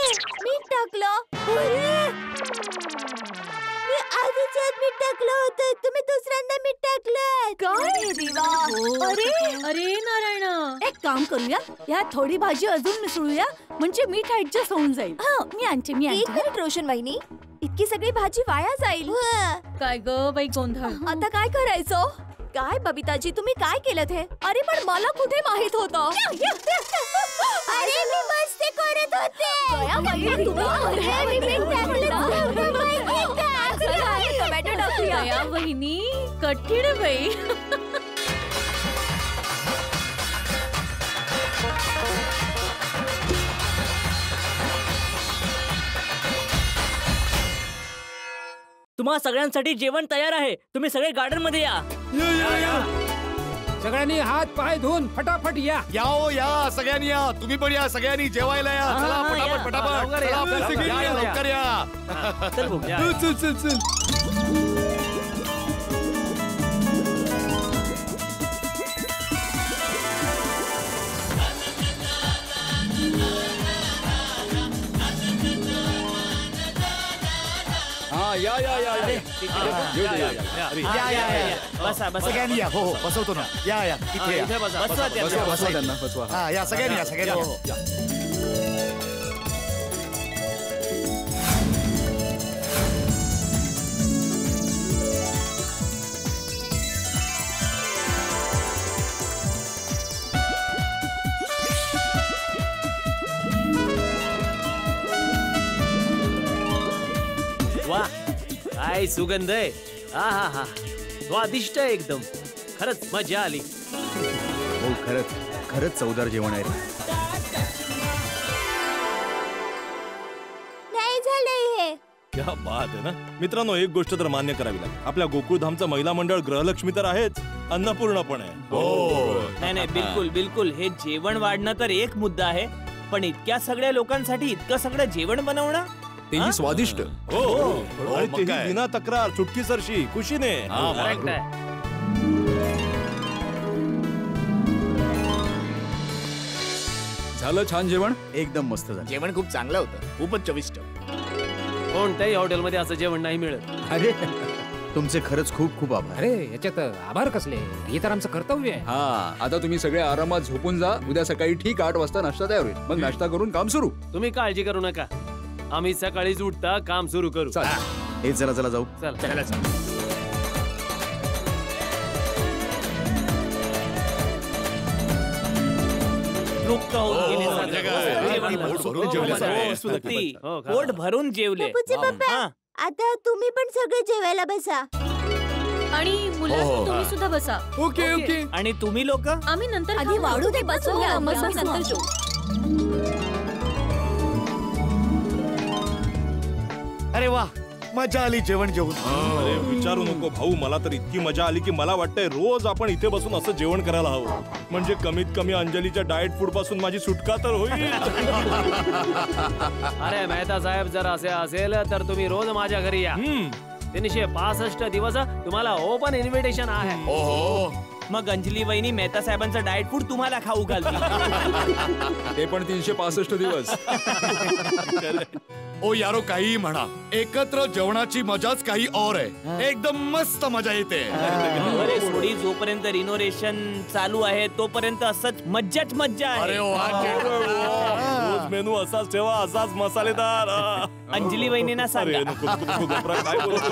मीठ टाकलं. मी आधीच्यात मीठ टाकलं होतं, तुम्ही दुसऱ्यांदा मीठ टाकलं. काय दिवा? अरे नारायणा, एक काम करूया, या थोडी भाजी अजून मिसळूया, म्हणजे मीठ ऍडजस्ट होऊन जाईल. मी आणते. एक मिनिट रोशन वहिनी, इतकी सगळी भाजी वाया जाईल. काय ग बाई गोंधळ. आता काय करायचं? काय बबिताजी, तुम्ही काय केलं हे? अरे पण मला कुठे माहित होतं? अरे मी मस्ती करत होते. टोमॅटो टाकूया. दया वहिनी, कठीण बाई. तुम्हा सगळ्यांसाठी जेवण तयार आहे. तुम्ही सगळे गार्डन मध्ये या. सगळ्यांनी हात पाय धुवून फटाफट या. या सगळ्यांनी या. तुम्ही पण या, सगळ्यांनी जेवायला या. चला फटाफट फटाफट. या लवकर या. चल. बसा बसा. सगळ्यांनी या. हो बसवतो ना. या इथे या. बसवा त्यांना. या सगळ्यांनी या. वाह, काय सुगंध आहे. हा स्वादिष्ट आहे एकदम. खरंच मजा आली. हो खरंच चवदार जेवण आहे. नाही झालंय हे. क्या बात आहे ना मित्रांनो. एक गोष्ट तर मान्य करावी लागेल, आपल्या गोकुळधामचं महिला मंडळ गृहलक्ष्मी तर आहेच, अन्नपूर्णा पण आहे. नाही बिलकुल. हे जेवण वाढणं तर एक मुद्दा आहे, पण इतक्या सगळ्या लोकांसाठी इतकं सगळं जेवण बनवणं, तेही स्वादिष्ट. हो आणि तेही बिना तक्रार, चुटकीसरशी, खुशीने. करेक्ट आहे. झालं छान जेवण. एकदम मस्त झालं. जेवण खूप चांगलं होतं. खूपच चविष्ट. कोणत्याही हॉटेलमध्ये असं जेवण नाही मिळत. अरे तुमचे खरंच खूप खूप आभार. अरे याच्यात आभार कसले, हे तर आमचं कर्तव्य आहे. आता तुम्ही सगळे आरामात झोपून जा. उद्या सकाळी ठीक 8 वाजता नाश्ता तयार होईल. मग नाश्ता करून काम सुरू. तुम्ही काळजी करू नका, आम्ही सकाळीच उठता काम सुरू करू. हे चला जाऊ. चला. पोट भरून जेवले. आता तुम्ही पण सगळे जेवायला बसा. आणि मुलं तुम्ही सुद्धा बसा. ओके. आणि तुम्ही लोक आम्ही नंतर आधी वाढू दे. बसूया. नंतर जेवू. अरे वा, मजा आली जेवण जेवून. अरे विचारू नको भाऊ, मला तर इतकी मजा आली की मला वाटतंय रोज आपण इथे बसून असं जेवण करायला हवं. म्हणजे कमीत कमी अंजलीच्या डाएट फूड पासून माझी सुटका तर होईल. अरे मेहता साहेब, जर असे असेल तर तुम्ही रोज माझ्या घरी या. 365 दिवस तुम्हाला ओपन इन्व्हिटेशन आहे. मग अंजली वहिनी मेहता साहेबांचं डाएट फूड तुम्हाला खाऊ घालतील. ते पण 365 दिवस. ओ यारो, काही म्हणा, एकत्र जेवणाची मजाच काही और आहे. एकदम मस्त मजा येते. अरे सोडी, जोपर्यंत रिनोव्हेशन चालू आहे तोपर्यंत असंच मज्जाच मज्जा आहे. रोज मेनू असाच ठेवा, असाच मसालेदार. अंजली वहिनींना सांगा. काय बोलतो.